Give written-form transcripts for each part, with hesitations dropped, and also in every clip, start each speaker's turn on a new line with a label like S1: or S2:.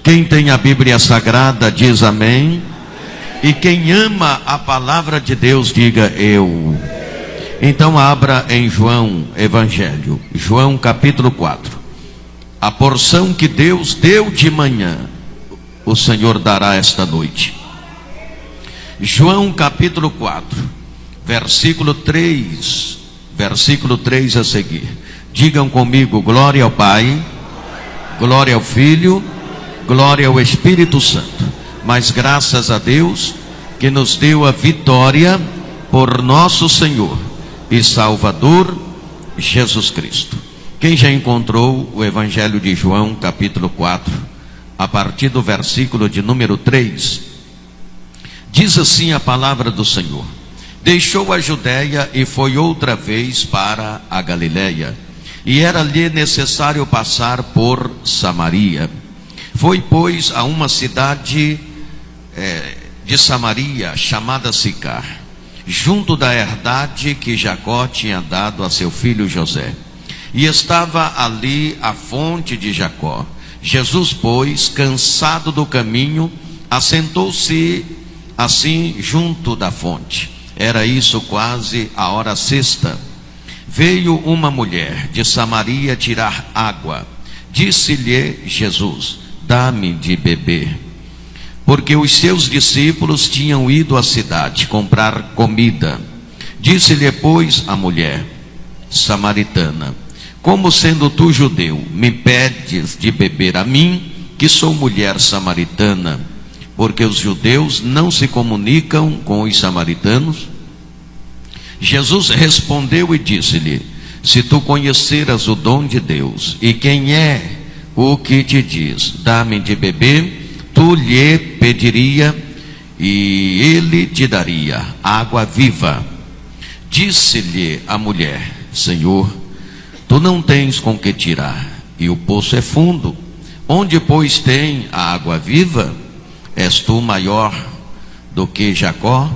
S1: Quem tem a Bíblia Sagrada diz amém. E quem ama a palavra de Deus diga eu. Então abra em João Evangelho, João capítulo 4. A porção que Deus deu de manhã, o Senhor dará esta noite. João capítulo 4, versículo 3 a seguir. Digam comigo: glória ao Pai, glória ao Filho, glória ao Espírito Santo. Mas graças a Deus que nos deu a vitória por nosso Senhor e Salvador Jesus Cristo. Quem já encontrou o Evangelho de João capítulo 4, a partir do versículo de número 3, diz assim a palavra do Senhor: deixou a Judéia e foi outra vez para a Galiléia, e era-lhe necessário passar por Samaria. Foi, pois, a uma cidade de Samaria, chamada Sicar, junto da herdade que Jacó tinha dado a seu filho José. E estava ali a fonte de Jacó. Jesus, pois, cansado do caminho, assentou-se assim junto da fonte. Era isso quase a hora sexta. Veio uma mulher de Samaria tirar água. Disse-lhe Jesus: dá-me de beber. Porque os seus discípulos tinham ido à cidade comprar comida. Disse-lhe, pois, a mulher samaritana: como sendo tu judeu, me pedes de beber a mim, que sou mulher samaritana? Porque os judeus não se comunicam com os samaritanos? Jesus respondeu e disse-lhe: se tu conheceras o dom de Deus, e quem é o que te diz, dá-me de beber, tu lhe pediria, e ele te daria água viva. Disse-lhe a mulher: Senhor, tu não tens com que tirar, e o poço é fundo. Onde, pois, tem a água viva? És tu maior do que Jacó,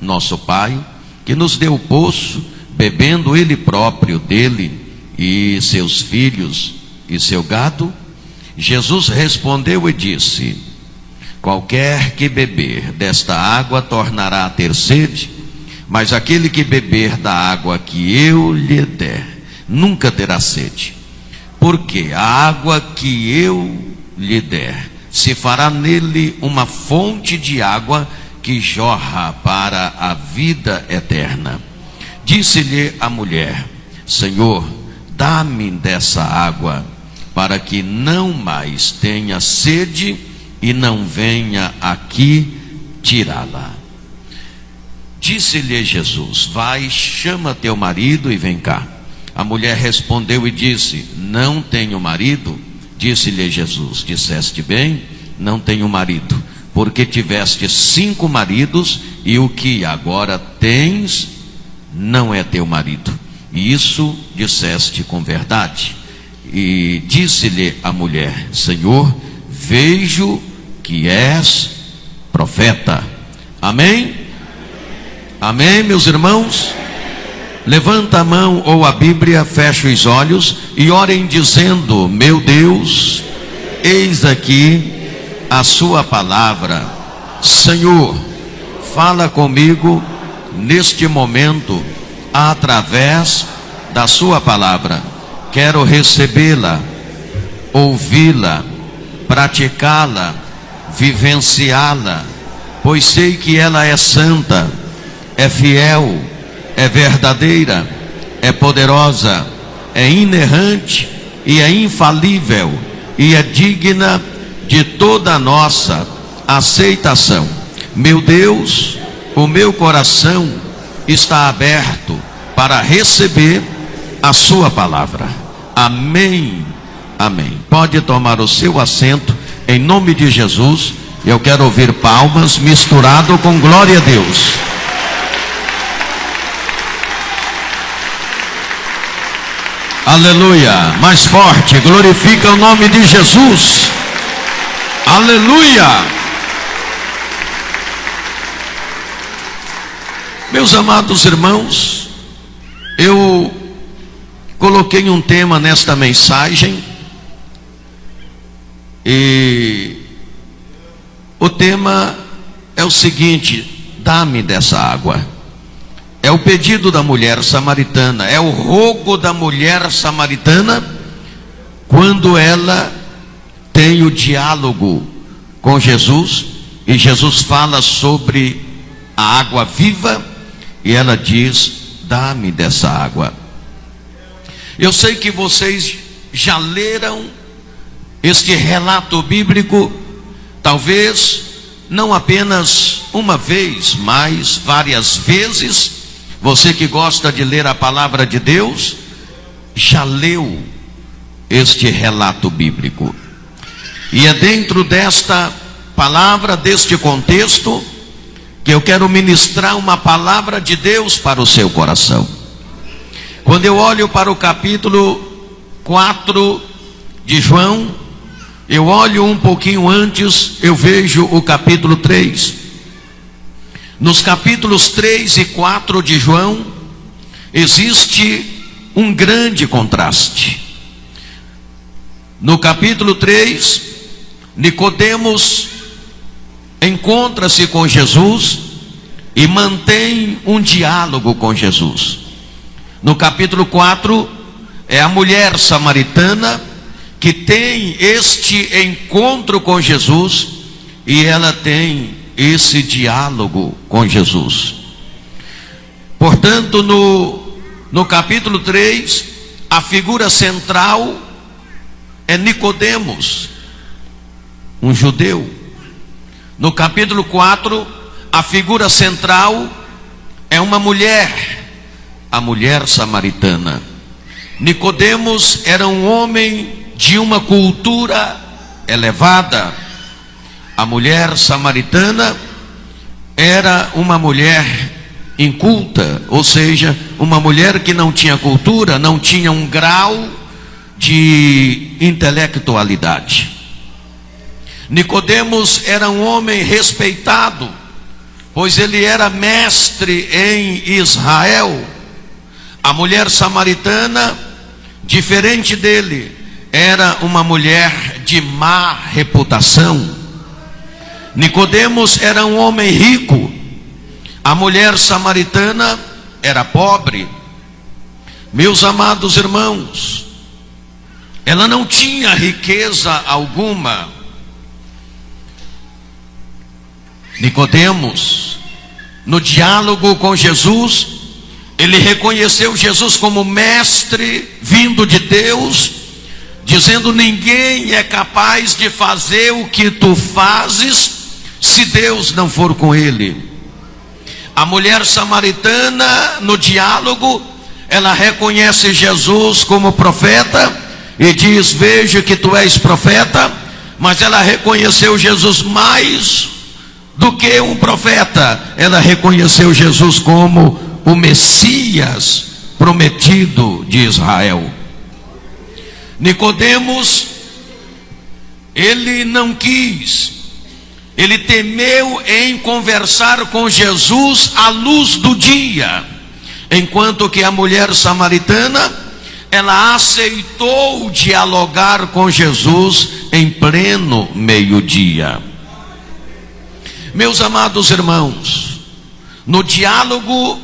S1: nosso pai, que nos deu o poço, bebendo ele próprio dele, e seus filhos e seu gado? Jesus respondeu e disse: qualquer que beber desta água tornará a ter sede, mas aquele que beber da água que eu lhe der nunca terá sede. Porque a água que eu lhe der se fará nele uma fonte de água que jorra para a vida eterna. Disse-lhe a mulher: Senhor, dá-me dessa água, para que não mais tenha sede e não venha aqui tirá-la. Disse-lhe Jesus: vai, chama teu marido e vem cá. A mulher respondeu e disse: não tenho marido. Disse-lhe Jesus: disseste bem, não tenho marido, porque tiveste 5 maridos, e o que agora tens não é teu marido. E isso disseste com verdade. E disse-lhe a mulher: Senhor, vejo que és profeta. Amém? Amém, meus irmãos? Levanta a mão ou a Bíblia, fecha os olhos e orem dizendo: meu Deus, eis aqui a sua palavra. Senhor, fala comigo neste momento através da sua palavra. Quero recebê-la, ouvi-la, praticá-la, vivenciá-la, pois sei que ela é santa, é fiel, é verdadeira, é poderosa, é inerrante e é infalível, e é digna de toda a nossa aceitação. Meu Deus, o meu coração está aberto para receber a sua palavra. Amém, amém. Pode tomar o seu assento em nome de Jesus. Eu quero ouvir palmas misturado com glória a Deus. Aleluia. Mais forte, glorifica o nome de Jesus. Aleluia. Meus amados irmãos, eu coloquei um tema nesta mensagem, e O tema é o seguinte: dá-me dessa água. É o pedido da mulher samaritana, é o rogo da mulher samaritana, quando ela tem o diálogo com Jesus, e Jesus fala sobre a água viva, e ela diz: dá-me dessa água. Eu sei que vocês já leram este relato bíblico, talvez não apenas uma vez, mas várias vezes. Você que gosta de ler a palavra de Deus, já leu este relato bíblico. E é dentro desta palavra, deste contexto, que eu quero ministrar uma palavra de Deus para o seu coração. Quando eu olho para o capítulo 4 de João, eu olho um pouquinho antes, eu vejo o capítulo 3. Nos capítulos 3 e 4 de João, existe um grande contraste. No capítulo 3, Nicodemos encontra-se com Jesus e mantém um diálogo com Jesus. No capítulo 4, é a mulher samaritana que tem este encontro com Jesus, e ela tem esse diálogo com Jesus. Portanto, no capítulo 3, a figura central é Nicodemos, um judeu. No capítulo 4, a figura central é uma mulher, a mulher samaritana. Nicodemos era um homem de uma cultura elevada. A mulher samaritana era uma mulher inculta, ou seja, uma mulher que não tinha cultura, não tinha um grau de intelectualidade. Nicodemos era um homem respeitado, pois ele era mestre em Israel. A mulher samaritana, diferente dele, era uma mulher de má reputação. Nicodemos era um homem rico, a mulher samaritana era pobre. Meus amados irmãos, ela não tinha riqueza alguma. Nicodemos, no diálogo com Jesus, ele reconheceu Jesus como mestre vindo de Deus, dizendo: ninguém é capaz de fazer o que tu fazes se Deus não for com ele. A mulher samaritana, no diálogo, ela reconhece Jesus como profeta e diz: vejo que tu és profeta. Mas ela reconheceu Jesus mais do que um profeta, ela reconheceu Jesus como o Messias prometido de Israel. Nicodemos, ele não quis, ele temeu em conversar com Jesus à luz do dia, enquanto que a mulher samaritana, ela aceitou dialogar com Jesus em pleno meio-dia. Meus amados irmãos, no diálogo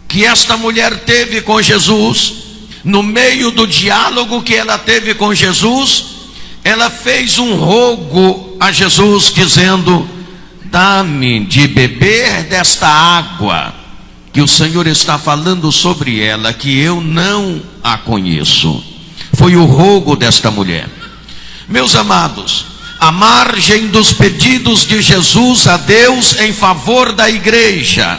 S1: que esta mulher teve com Jesus, no meio do diálogo que ela teve com Jesus, ela fez um rogo a Jesus, dizendo: dá-me de beber desta água que o Senhor está falando sobre ela, que eu não a conheço. Foi o rogo desta mulher. Meus amados, à margem dos pedidos de Jesus a Deus em favor da igreja,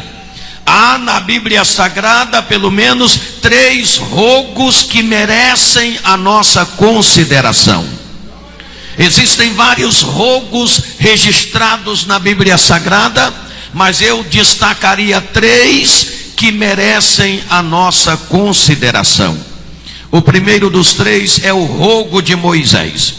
S1: há na Bíblia Sagrada pelo menos 3 rogos que merecem a nossa consideração. Existem vários rogos registrados na Bíblia Sagrada, mas eu destacaria 3 que merecem a nossa consideração. O primeiro dos 3 é o rogo de Moisés.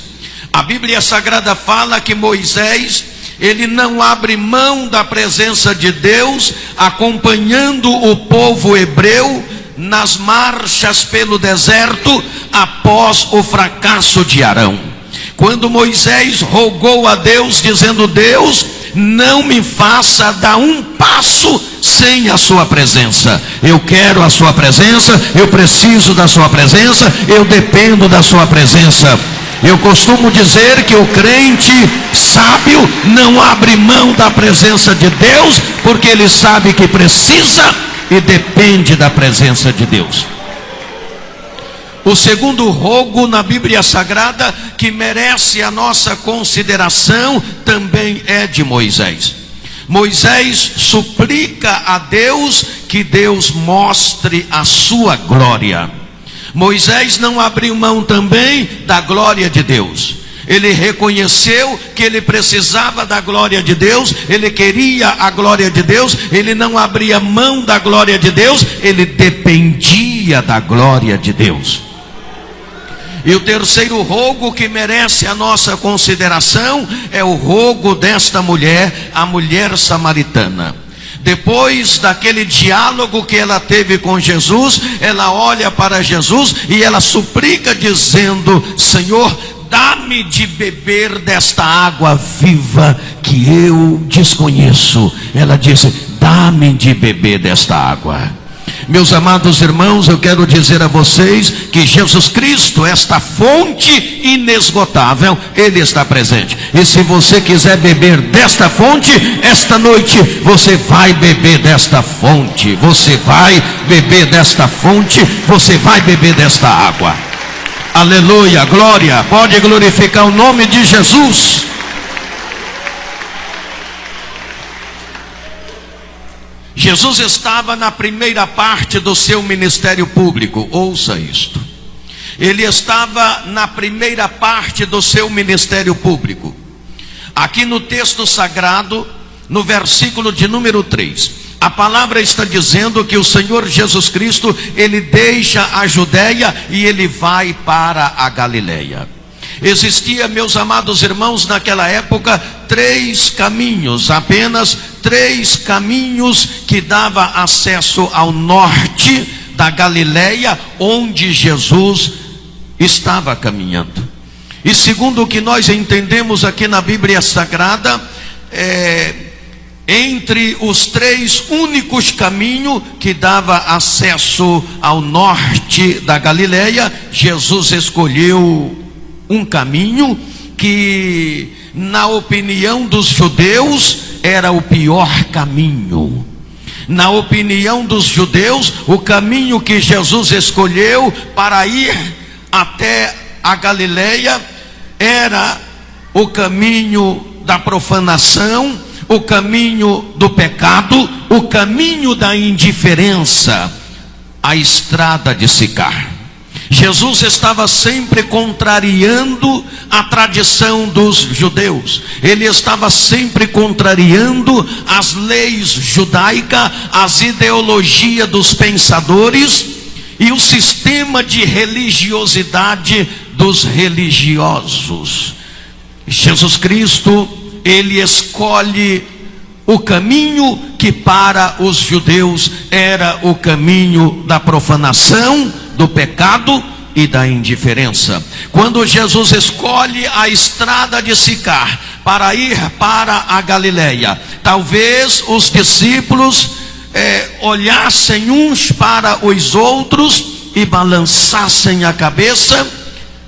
S1: A Bíblia Sagrada fala que Moisés, ele não abre mão da presença de Deus, acompanhando o povo hebreu nas marchas pelo deserto após o fracasso de Arão. Quando Moisés rogou a Deus, dizendo: Deus, não me faça dar um passo sem a sua presença. Eu quero a sua presença, eu preciso da sua presença, eu dependo da sua presença. Eu costumo dizer que o crente sábio não abre mão da presença de Deus, porque ele sabe que precisa e depende da presença de Deus. O segundo rogo na Bíblia Sagrada que merece a nossa consideração também é de Moisés. Moisés suplica a Deus que Deus mostre a sua glória. Moisés não abriu mão também da glória de Deus. Ele reconheceu que ele precisava da glória de Deus, ele queria a glória de Deus, ele não abria mão da glória de Deus, ele dependia da glória de Deus. E o terceiro rogo que merece a nossa consideração é o rogo desta mulher, a mulher samaritana. Depois daquele diálogo que ela teve com Jesus, ela olha para Jesus e ela suplica dizendo: Senhor, dá-me de beber desta água viva que eu desconheço. Ela disse: dá-me de beber desta água. Meus amados irmãos, eu quero dizer a vocês que Jesus Cristo, esta fonte inesgotável, Ele está presente. E se você quiser beber desta fonte, esta noite você vai beber desta fonte. Você vai beber desta fonte, você vai beber desta água. Aleluia, glória, pode glorificar o nome de Jesus. Jesus estava na primeira parte do seu ministério público, ouça isto. Ele estava na primeira parte do seu ministério público. Aqui no texto sagrado, no versículo de número 3, a palavra está dizendo que o Senhor Jesus Cristo, Ele deixa a Judeia e Ele vai para a Galileia. Existia, meus amados irmãos, naquela época, 3 caminhos, apenas 3 caminhos que dava acesso ao norte da Galileia, onde Jesus estava caminhando. E segundo o que nós entendemos aqui na Bíblia Sagrada, entre os 3 únicos caminhos que dava acesso ao norte da Galileia, Jesus escolheu um caminho que, na opinião dos judeus, era o pior caminho. Na opinião dos judeus, o caminho que Jesus escolheu para ir até a Galileia era o caminho da profanação, o caminho do pecado, o caminho da indiferença, a estrada de Sicar. Jesus estava sempre contrariando a tradição dos judeus. Ele estava sempre contrariando as leis judaicas, as ideologias dos pensadores e o sistema de religiosidade dos religiosos. Jesus Cristo, Ele escolhe o caminho que para os judeus era o caminho da profanação, do pecado e da indiferença. Quando Jesus escolhe a estrada de Sicar para ir para a Galileia, talvez os discípulos olhassem uns para os outros e balançassem a cabeça,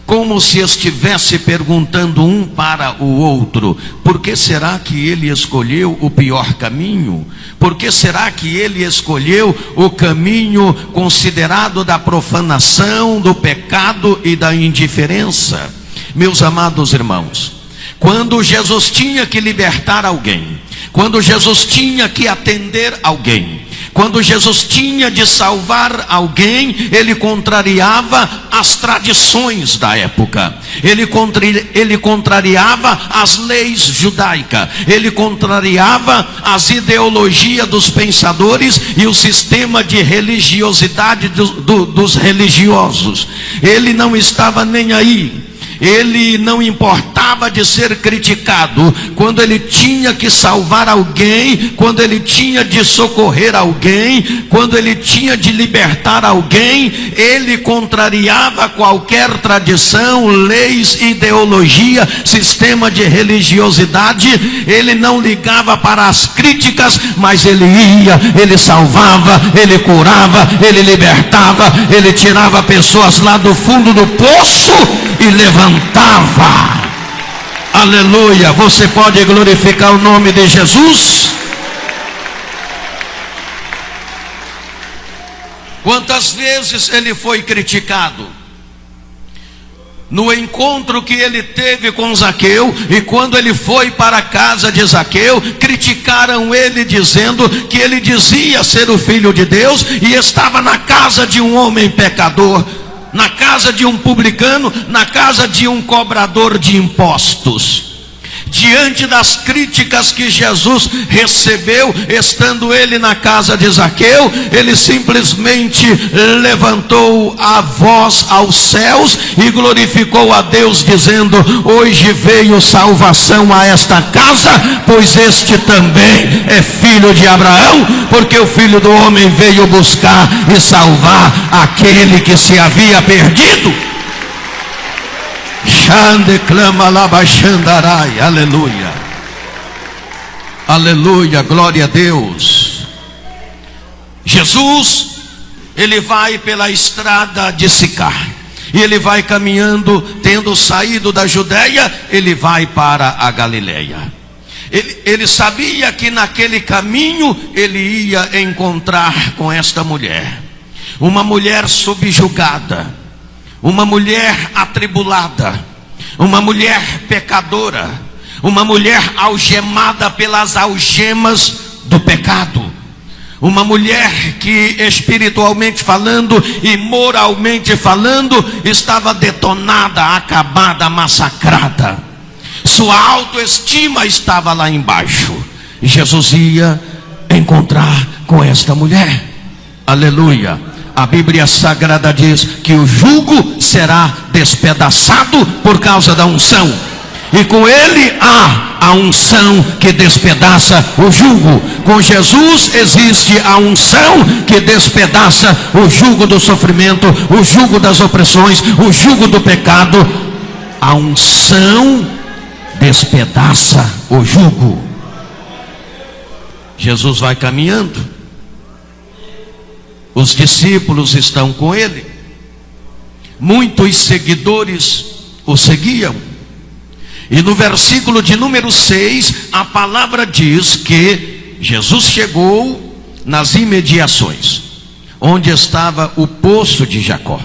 S1: como se estivesse perguntando um para o outro: por que será que ele escolheu o pior caminho? Por que será que ele escolheu o caminho considerado da profanação, do pecado e da indiferença? Meus amados irmãos, quando Jesus tinha que libertar alguém, quando Jesus tinha que atender alguém, quando Jesus tinha de salvar alguém, Ele contrariava as tradições da época, Ele contrariava as leis judaicas, Ele contrariava as ideologias dos pensadores e o sistema de religiosidade dos religiosos. Ele não estava nem aí. Ele não importava de ser criticado. Quando ele tinha que salvar alguém, quando ele tinha de socorrer alguém, quando ele tinha de libertar alguém, ele contrariava qualquer tradição, leis, ideologia, sistema de religiosidade. Ele não ligava para as críticas, mas ele ia, ele salvava, ele curava, ele libertava, ele tirava pessoas lá do fundo do poço e levantava. Aleluia. Você pode glorificar o nome de Jesus? Quantas vezes ele foi criticado? No encontro que ele teve com Zaqueu, e quando ele foi para a casa de Zaqueu, criticaram ele dizendo que ele dizia ser o filho de Deus e estava na casa de um homem pecador, na casa de um publicano, na casa de um cobrador de impostos. Diante das críticas que Jesus recebeu, estando ele na casa de Zaqueu, ele simplesmente levantou a voz aos céus e glorificou a Deus, dizendo: hoje veio salvação a esta casa, pois este também é filho de Abraão, porque o Filho do Homem veio buscar e salvar aquele que se havia perdido. Aleluia, aleluia, glória a Deus. Jesus, ele vai pela estrada de Sicar, e ele vai caminhando, tendo saído da Judeia, ele vai para a Galileia. Ele sabia que naquele caminho ele ia encontrar com esta mulher, uma mulher subjugada, uma mulher atribulada, uma mulher pecadora, uma mulher algemada pelas algemas do pecado, uma mulher que espiritualmente falando e moralmente falando estava detonada, acabada, massacrada. Sua autoestima estava lá embaixo. E Jesus ia encontrar com esta mulher. Aleluia. A Bíblia Sagrada diz que o jugo será despedaçado por causa da unção. E com ele há a unção que despedaça o jugo. Com Jesus existe a unção que despedaça o jugo do sofrimento, o jugo das opressões, o jugo do pecado. A unção despedaça o jugo. Jesus vai caminhando. Os discípulos estão com ele. Muitos seguidores o seguiam. E no versículo de número 6, a palavra diz que Jesus chegou nas imediações, onde estava o poço de Jacó.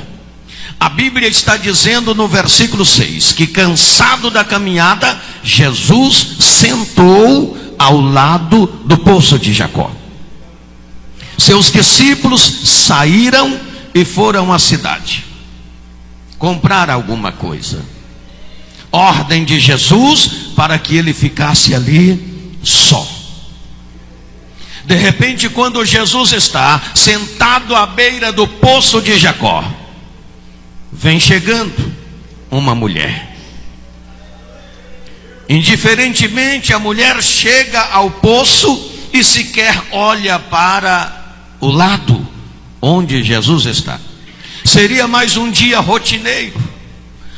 S1: A Bíblia está dizendo no versículo 6, que cansado da caminhada, Jesus sentou ao lado do poço de Jacó. Seus discípulos saíram e foram à cidade comprar alguma coisa. Ordem de Jesus para que ele ficasse ali só. De repente, quando Jesus está sentado à beira do poço de Jacó, vem chegando uma mulher. Indiferentemente, a mulher chega ao poço e sequer olha para o lado onde Jesus está. Seria mais um dia rotineiro.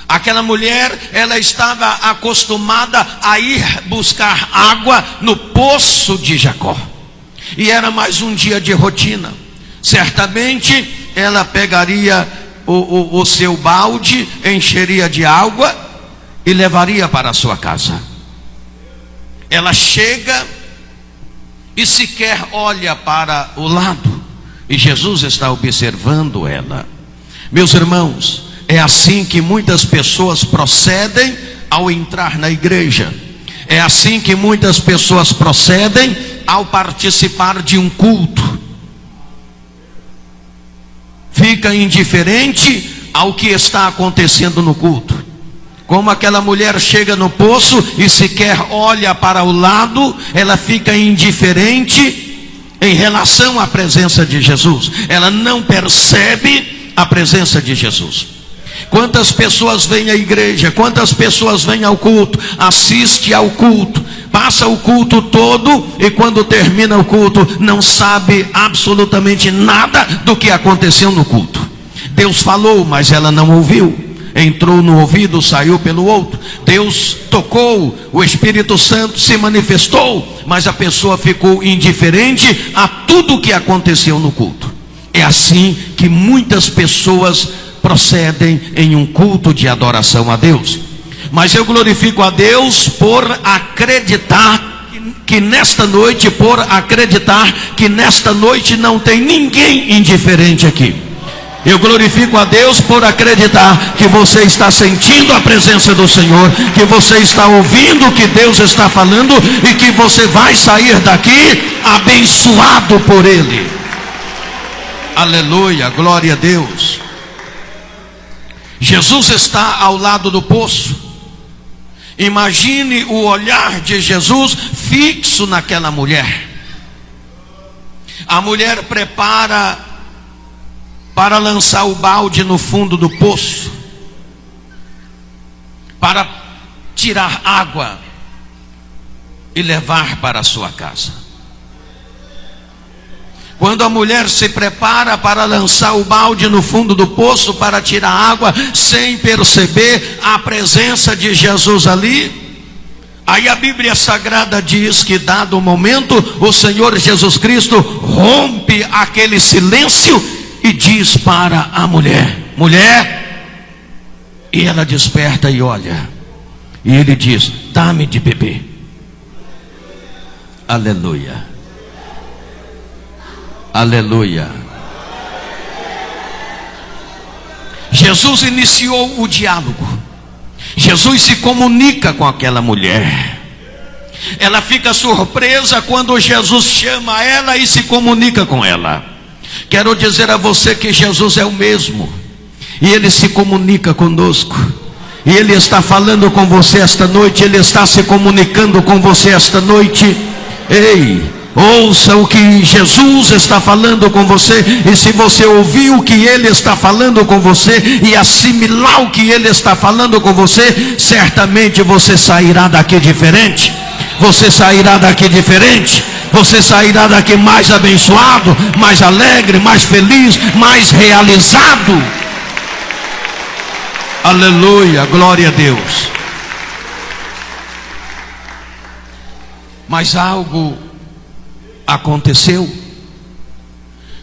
S1: Aquela mulher, ela estava acostumada a ir buscar água no poço de Jacó. E era mais um dia de rotina. Certamente ela pegaria o seu balde, encheria de água e levaria para a sua casa. Ela chega e sequer olha para o lado, e Jesus está observando ela. Meus irmãos, é assim que muitas pessoas procedem ao entrar na igreja. É assim que muitas pessoas procedem ao participar de um culto. Fica indiferente ao que está acontecendo no culto. Como aquela mulher chega no poço e sequer olha para o lado, ela fica indiferente em relação à presença de Jesus. Ela não percebe a presença de Jesus. Quantas pessoas vêm à igreja, quantas pessoas vêm ao culto, assiste ao culto, passa o culto todo e quando termina o culto não sabe absolutamente nada do que aconteceu no culto. Deus falou, mas ela não ouviu. Entrou no ouvido, saiu pelo outro. Deus tocou, o Espírito Santo se manifestou, mas a pessoa ficou indiferente a tudo o que aconteceu no culto. É assim que muitas pessoas procedem em um culto de adoração a Deus. Mas eu glorifico a Deus por acreditar que nesta noite, não tem ninguém indiferente aqui. Eu glorifico a Deus por acreditar que você está sentindo a presença do Senhor, que você está ouvindo o que Deus está falando e que você vai sair daqui abençoado por Ele. Aleluia, glória a Deus. Jesus está ao lado do poço. Imagine o olhar de Jesus fixo naquela mulher. A mulher prepara para lançar o balde no fundo do poço, para tirar água e levar para a sua casa. Quando a mulher se prepara para lançar o balde no fundo do poço para tirar água, sem perceber a presença de Jesus ali, aí a Bíblia Sagrada diz que dado o momento, o Senhor Jesus Cristo rompe aquele silêncio e diz para a mulher: mulher, e ela desperta e olha, e ele diz: dá-me de beber. Aleluia, aleluia. Jesus iniciou o diálogo. Jesus se comunica com aquela mulher. Ela fica surpresa quando Jesus chama ela e se comunica com ela. Quero dizer a você que Jesus é o mesmo, e Ele se comunica conosco, e Ele está falando com você esta noite, Ele está se comunicando com você esta noite. Ei, ouça o que Jesus está falando com você, e se você ouvir o que Ele está falando com você, e assimilar o que Ele está falando com você, certamente você sairá daqui diferente. Você sairá daqui diferente. Você sairá daqui mais abençoado, mais alegre, mais feliz, mais realizado. Aleluia, glória a Deus. Mas algo aconteceu.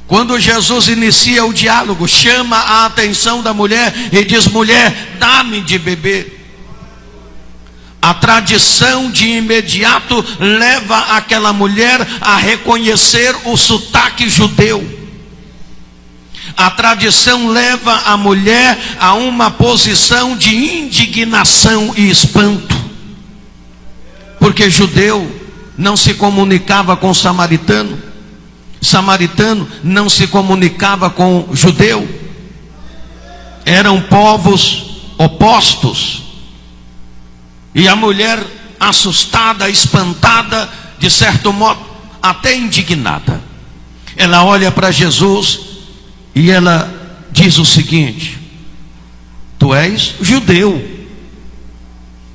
S1: Quando Jesus inicia o diálogo, chama a atenção da mulher e diz: mulher, dá-me de beber. A tradição de imediato leva aquela mulher a reconhecer o sotaque judeu. A tradição leva a mulher a uma posição de indignação e espanto. Porque judeu não se comunicava com samaritano. Samaritano não se comunicava com judeu. Eram povos opostos. E a mulher, assustada, espantada, de certo modo, até indignada, ela olha para Jesus e ela diz o seguinte: tu és judeu,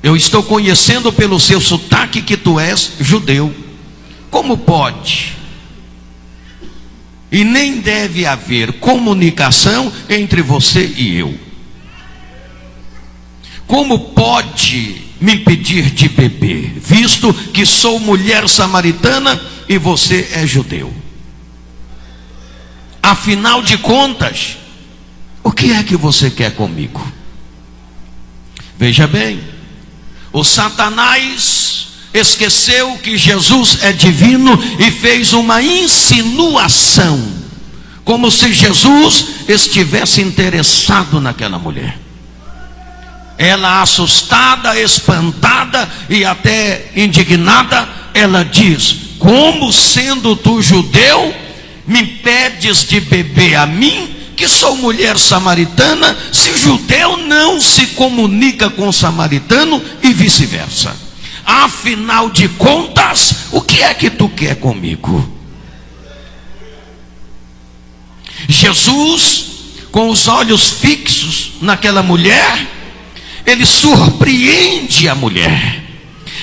S1: eu estou conhecendo pelo seu sotaque que tu és judeu, como pode? E nem deve haver comunicação entre você e eu. Como pode me pedir de beber, visto que sou mulher samaritana e você é judeu? Afinal de contas, o que é que você quer comigo? Veja bem, o Satanás esqueceu que Jesus é divino e fez uma insinuação, como se Jesus estivesse interessado naquela mulher. Ela, assustada, espantada e até indignada, ela diz: como sendo tu judeu, me pedes de beber a mim, que sou mulher samaritana, se judeu não se comunica com samaritano e vice-versa? Afinal de contas, o que é que tu quer comigo? Jesus com os olhos fixos naquela mulher, ele surpreende a mulher.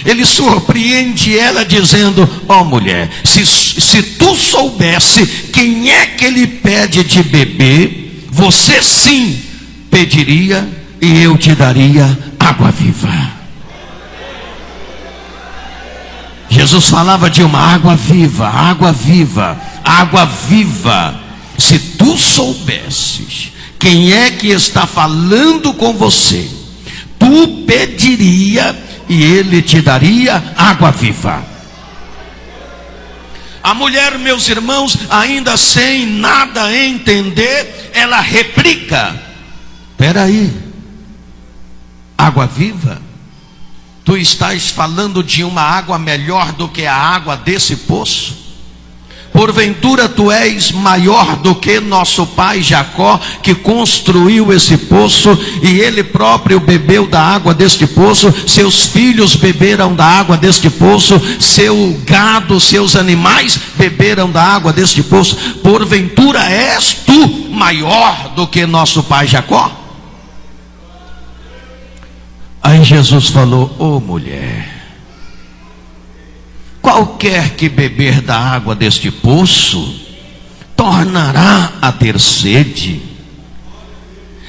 S1: Ele surpreende ela dizendo: ó mulher, se tu soubesse quem é que ele pede de beber, você sim pediria e eu te daria água viva. Jesus falava de uma água viva, água viva, água viva. Se tu soubesses quem é que está falando com você, tu pediria e ele te daria água viva. A mulher, meus irmãos, ainda sem nada entender, ela replica: peraí, água viva? Tu estás falando de uma água melhor do que a água desse poço? Porventura tu és maior do que nosso pai Jacó, que construiu esse poço e ele próprio bebeu da água deste poço, seus filhos beberam da água deste poço, seu gado, seus animais beberam da água deste poço. Porventura és tu maior do que nosso pai Jacó? Aí Jesus falou: ô mulher, qualquer que beber da água deste poço tornará a ter sede,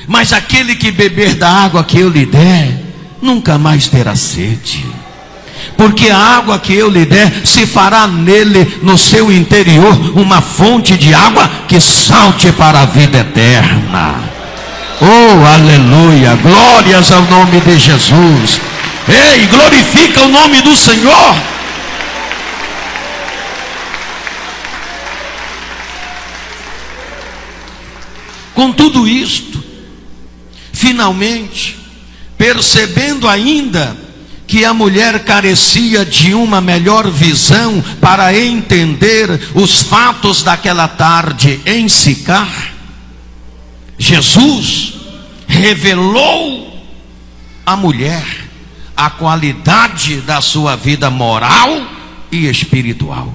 S1: mas aquele que beber da água que eu lhe der nunca mais terá sede, porque a água que eu lhe der se fará nele, no seu interior, uma fonte de água que salte para a vida eterna. Oh, aleluia, glórias ao nome de Jesus. Ei, glorifica o nome do Senhor. Com tudo isto, finalmente, percebendo ainda que a mulher carecia de uma melhor visão para entender os fatos daquela tarde em Sicar, Jesus revelou à mulher a qualidade da sua vida moral e espiritual.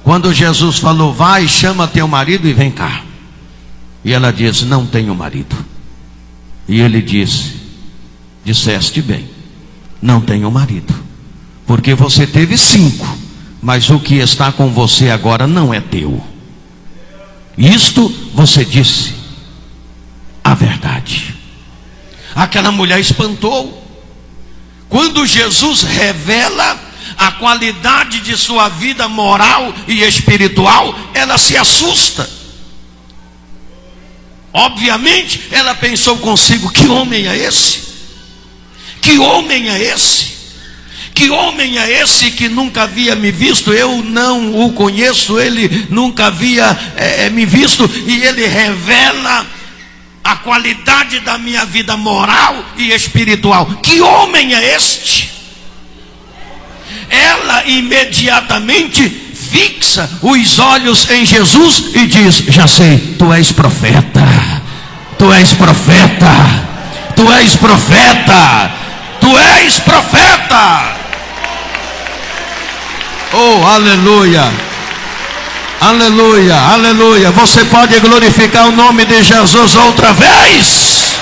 S1: Quando Jesus falou: vai, chama teu marido e vem cá. E ela disse: não tenho marido. E ele disse: disseste bem, não tenho marido, porque você teve 5, mas o que está com você agora não é teu. Isto você disse a verdade. Aquela mulher espantou. Quando Jesus revela a qualidade de sua vida moral e espiritual, ela se assusta. Obviamente, ela pensou consigo: que homem é esse? Que homem é esse? Que homem é esse que nunca havia me visto? Eu não o conheço, ele nunca havia me visto, e ele revela a qualidade da minha vida moral e espiritual. Que homem é este? Ela imediatamente fixa os olhos em Jesus e diz: já sei, tu és profeta, tu és profeta, tu és profeta, tu és profeta. Oh, aleluia, aleluia, aleluia. Você pode glorificar o nome de Jesus outra vez?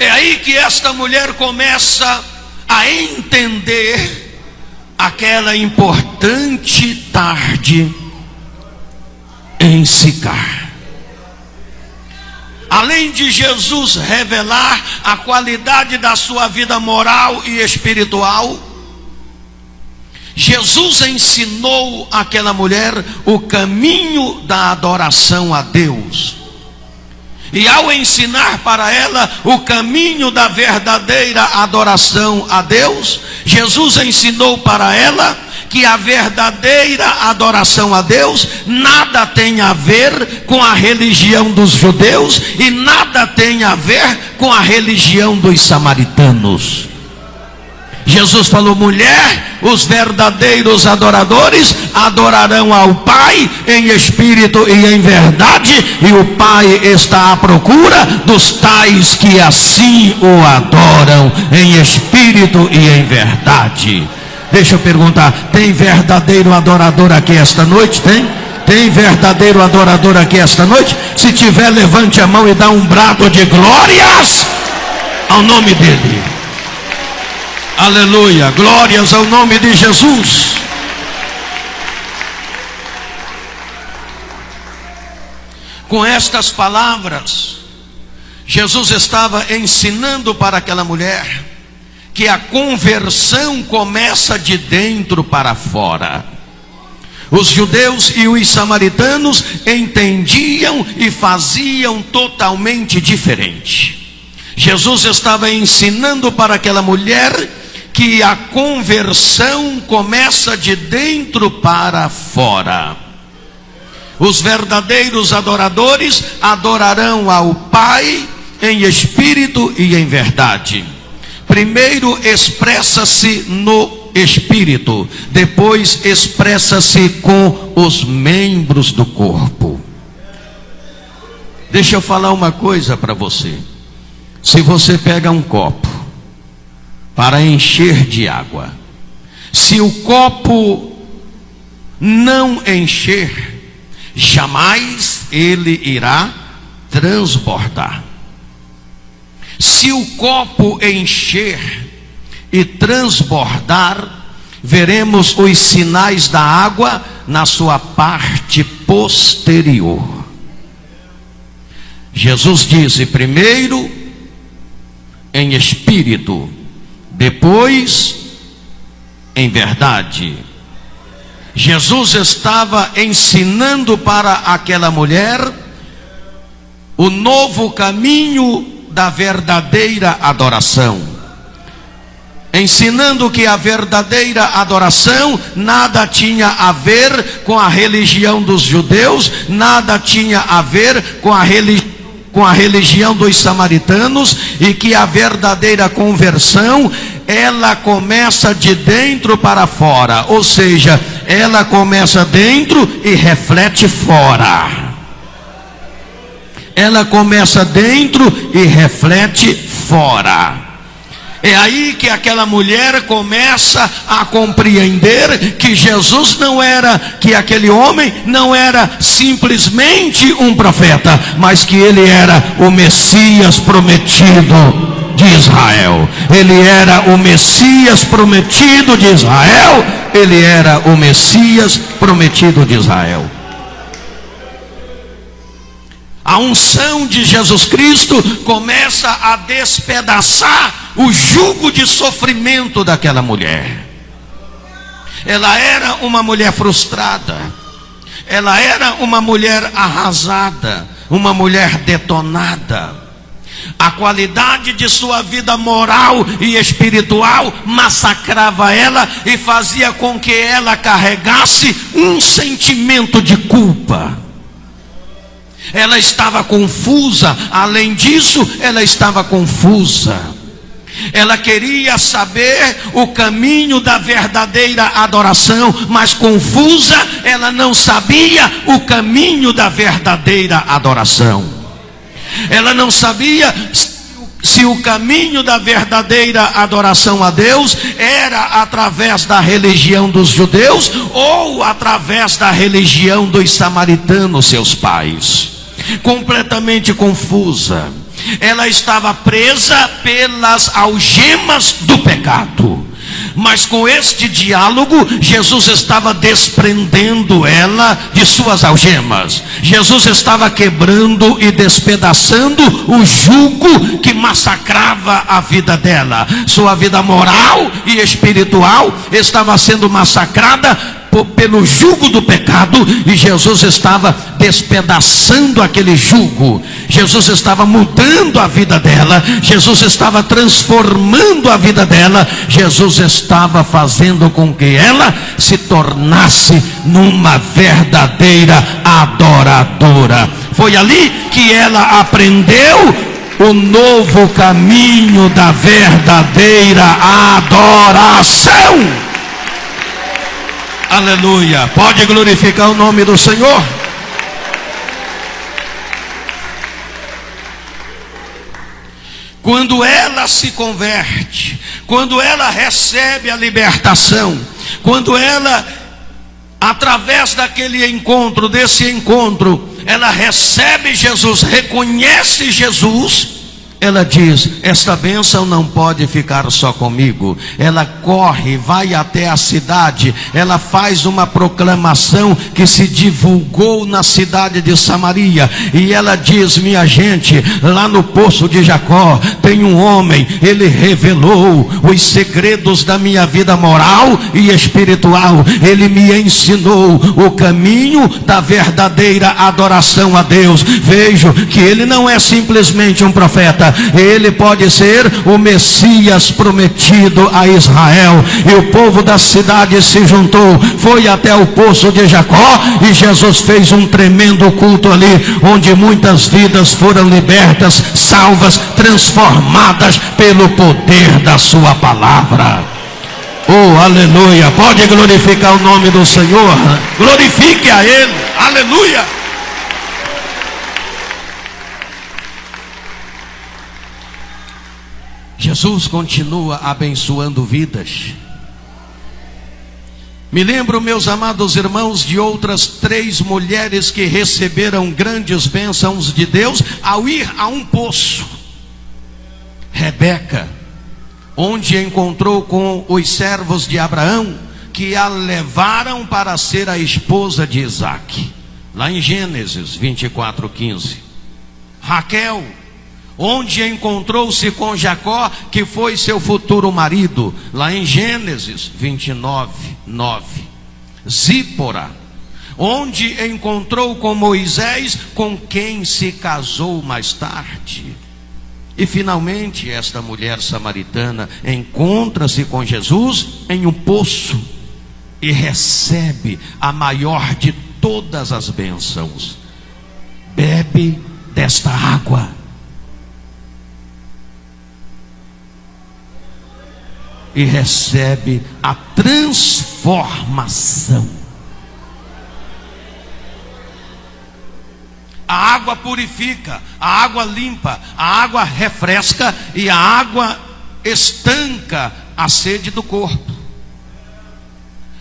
S1: É aí que esta mulher começa a entender aquela importante tarde em Sicar. Além de Jesus revelar a qualidade da sua vida moral e espiritual, Jesus ensinou àquela mulher o caminho da adoração a Deus. E ao ensinar para ela o caminho da verdadeira adoração a Deus, Jesus ensinou para ela que a verdadeira adoração a Deus nada tem a ver com a religião dos judeus e nada tem a ver com a religião dos samaritanos. Jesus falou: mulher, os verdadeiros adoradores adorarão ao Pai em espírito e em verdade, e o Pai está à procura dos tais que assim o adoram em espírito e em verdade. Deixa eu perguntar, tem verdadeiro adorador aqui esta noite? Tem? Tem verdadeiro adorador aqui esta noite? Se tiver, levante a mão e dá um brado de glórias ao nome dele. Aleluia, glórias ao nome de Jesus. Com estas palavras, Jesus estava ensinando para aquela mulher que a conversão começa de dentro para fora. Os judeus e os samaritanos entendiam e faziam totalmente diferente. Jesus estava ensinando para aquela mulher que a conversão começa de dentro para fora. Os verdadeiros adoradores adorarão ao Pai em espírito e em verdade. Primeiro expressa-se no espírito, depois expressa-se com os membros do corpo. Deixa eu falar uma coisa para você. Se você pega um copo para encher de água, se o copo não encher, jamais ele irá transbordar. Se o copo encher e transbordar, veremos os sinais da água na sua parte posterior. Jesus disse: primeiro em espírito, depois em verdade. Jesus estava ensinando para aquela mulher o novo caminho da verdadeira adoração, ensinando que a verdadeira adoração nada tinha a ver com a religião dos judeus, nada tinha a ver com a religião dos samaritanos, e que a verdadeira conversão, ela começa de dentro para fora, ou seja, ela começa dentro e reflete fora. Ela começa dentro e reflete fora. É aí que aquela mulher começa a compreender que Jesus não era, que aquele homem não era simplesmente um profeta, mas que ele era o Messias prometido de Israel. Ele era o Messias prometido de Israel. Ele era o Messias prometido de Israel. A unção de Jesus Cristo começa a despedaçar o jugo de sofrimento daquela mulher. Ela era uma mulher frustrada. Ela era uma mulher arrasada, uma mulher detonada. A qualidade de sua vida moral e espiritual massacrava ela e fazia com que ela carregasse um sentimento de culpa. Ela estava confusa, além disso, ela estava confusa. Ela queria saber o caminho da verdadeira adoração, mas confusa, ela não sabia o caminho da verdadeira adoração. Ela não sabia se o caminho da verdadeira adoração a Deus era através da religião dos judeus ou através da religião dos samaritanos, seus pais. Completamente confusa. Ela estava presa pelas algemas do pecado. Mas com este diálogo, Jesus estava desprendendo ela de suas algemas. Jesus estava quebrando e despedaçando o jugo que massacrava a vida dela. Sua vida moral e espiritual estava sendo massacrada pelo jugo do pecado, e Jesus estava despedaçando aquele jugo. Jesus estava mudando a vida dela. Jesus estava transformando a vida dela. Jesus estava fazendo com que ela se tornasse numa verdadeira adoradora. Foi ali que ela aprendeu o novo caminho da verdadeira adoração. Aleluia, pode glorificar o nome do Senhor. quando ela se converte, quando ela recebe a libertação, quando ela, através daquele encontro, desse encontro, ela recebe Jesus, reconhece Jesus, ela diz: esta bênção não pode ficar só comigo. Ela corre, vai até a cidade, ela faz uma proclamação que se divulgou na cidade de Samaria, e ela diz: minha gente, lá no poço de Jacó tem um homem, ele revelou os segredos da minha vida moral e espiritual, ele me ensinou o caminho da verdadeira adoração a Deus. Vejo que ele não é simplesmente um profeta, ele pode ser o Messias prometido a Israel. E o povo da cidade se juntou, foi até o poço de Jacó, e Jesus fez um tremendo culto ali, onde muitas vidas foram libertas, salvas, transformadas pelo poder da sua palavra. Oh, aleluia! Pode glorificar o nome do Senhor, glorifique a Ele, aleluia! Jesus continua abençoando vidas. Me lembro, meus amados irmãos, de outras 3 mulheres que receberam grandes bênçãos de Deus ao ir a um poço. Rebeca, onde encontrou com os servos de Abraão, que a levaram para ser a esposa de Isaque, lá em Gênesis 24:15. Raquel, onde encontrou-se com Jacó, que foi seu futuro marido, lá em Gênesis 29:9. Zípora, onde encontrou com Moisés, com quem se casou mais tarde. E finalmente esta mulher samaritana encontra-se com Jesus em um poço e recebe a maior de todas as bênçãos: bebe desta água. E recebe a transformação. A água purifica, a água limpa, a água refresca e a água estanca a sede do corpo.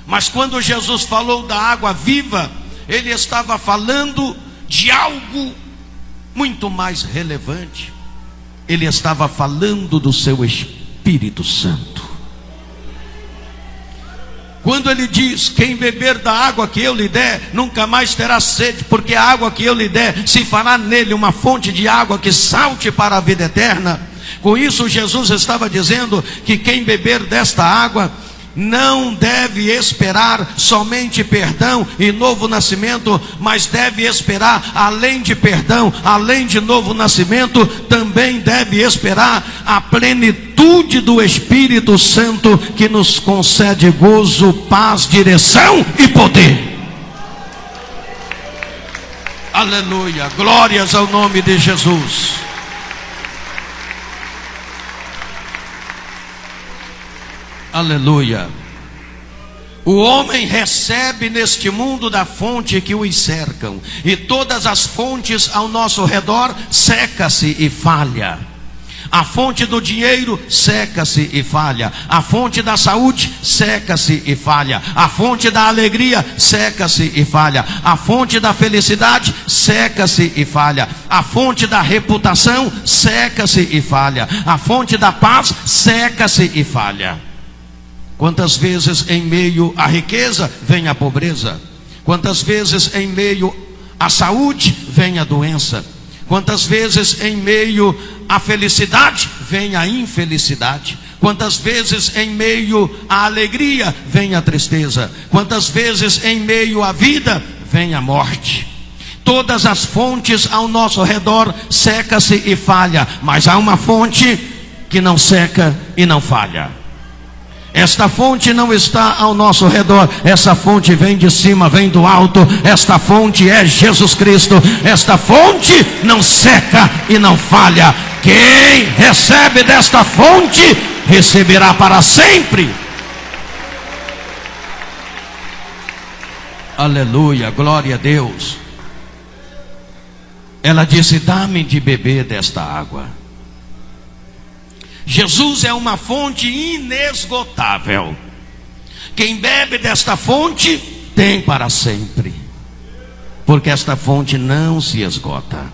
S1: Mas quando Jesus falou da água viva, ele estava falando de algo muito mais relevante. Ele estava falando do seu Espírito Santo. Quando ele diz: quem beber da água que eu lhe der, nunca mais terá sede, porque a água que eu lhe der, se fará nele uma fonte de água que salte para a vida eterna. Com isso, Jesus estava dizendo que quem beber desta água não deve esperar somente perdão e novo nascimento, mas deve esperar, além de perdão, além de novo nascimento, também deve esperar a plenitude do Espírito Santo, que nos concede gozo, paz, direção e poder. Aleluia, glórias ao nome de Jesus. Aleluia. O homem recebe neste mundo da fonte que os cercam, e todas as fontes ao nosso redor seca-se e falha. A fonte do dinheiro seca-se e falha. A fonte da saúde seca-se e falha. A fonte da alegria seca-se e falha. A fonte da felicidade seca-se e falha. A fonte da reputação seca-se e falha. A fonte da paz seca-se e falha. Quantas vezes em meio à riqueza vem a pobreza? Quantas vezes em meio à saúde vem a doença? Quantas vezes em meio à felicidade vem a infelicidade? Quantas vezes em meio à alegria vem a tristeza? Quantas vezes em meio à vida vem a morte? Todas as fontes ao nosso redor seca-se e falha, mas há uma fonte que não seca e não falha. Esta fonte não está ao nosso redor, essa fonte vem de cima, vem do alto. Esta fonte é Jesus Cristo. Esta fonte não seca e não falha. Quem recebe desta fonte, receberá para sempre. Aleluia, glória a Deus. Ela disse: dá-me de beber desta água. Jesus é uma fonte inesgotável. Quem bebe desta fonte tem para sempre, porque esta fonte não se esgota.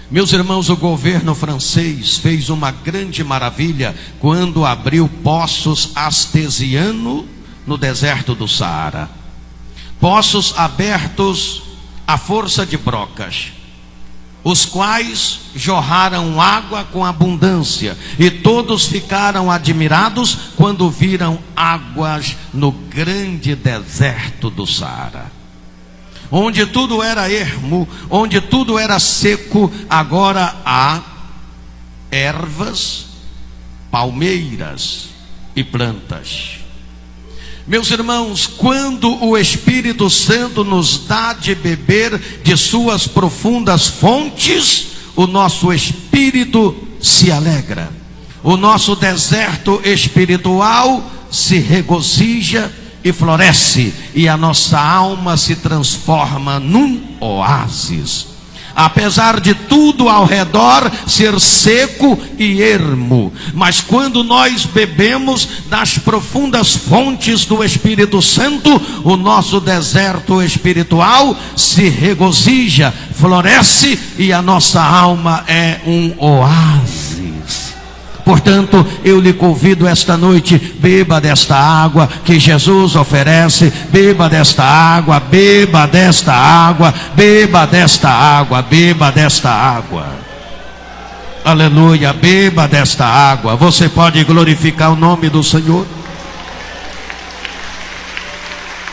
S1: Meus irmãos, o governo francês fez uma grande maravilha quando abriu poços artesianos no deserto do Saara. Poços abertos à força de brocas, os quais jorraram água com abundância, e todos ficaram admirados quando viram águas no grande deserto do Saara. Onde tudo era ermo, onde tudo era seco, agora há ervas, palmeiras e plantas. Meus irmãos, quando o Espírito Santo nos dá de beber de suas profundas fontes, o nosso espírito se alegra, o nosso deserto espiritual se regozija e floresce, e a nossa alma se transforma num oásis. Apesar de tudo ao redor ser seco e ermo, mas quando nós bebemos das profundas fontes do Espírito Santo, o nosso deserto espiritual se regozija, floresce, e a nossa alma é um oásis. Portanto, eu lhe convido esta noite, beba desta água que Jesus oferece, beba desta água, beba desta água, beba desta água, beba desta água. Aleluia, beba desta água. Você pode glorificar o nome do Senhor?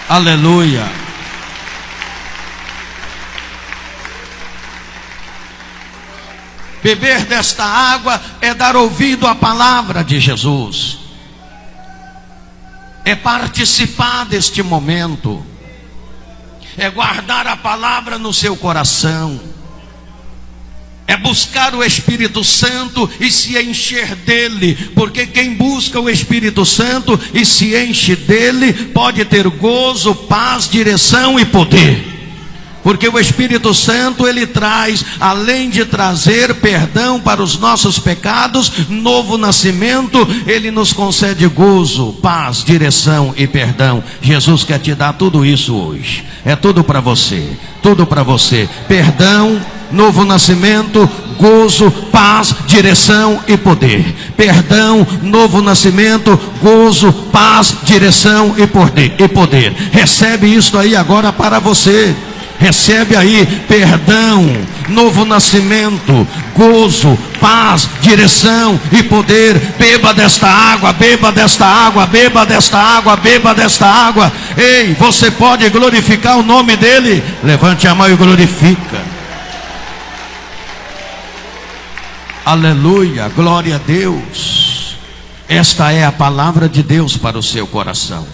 S1: Aleluia. Beber desta água é dar ouvido à palavra de Jesus, é participar deste momento, é guardar a palavra no seu coração, é buscar o Espírito Santo e se encher dele, porque quem busca o Espírito Santo e se enche dele pode ter gozo, paz, direção e poder. Porque o Espírito Santo, ele traz, além de trazer perdão para os nossos pecados, novo nascimento, ele nos concede gozo, paz, direção e perdão. Jesus quer te dar tudo isso hoje. É tudo para você, tudo para você. Perdão, novo nascimento, gozo, paz, direção e poder. Perdão, novo nascimento, gozo, paz, direção e poder. Recebe isso aí agora para você. Recebe aí perdão, novo nascimento, gozo, paz, direção e poder. Beba desta água, beba desta água, beba desta água, beba desta água. Ei, você pode glorificar o nome dele? Levante a mão e glorifica. Aleluia, glória a Deus. Esta é a palavra de Deus para o seu coração.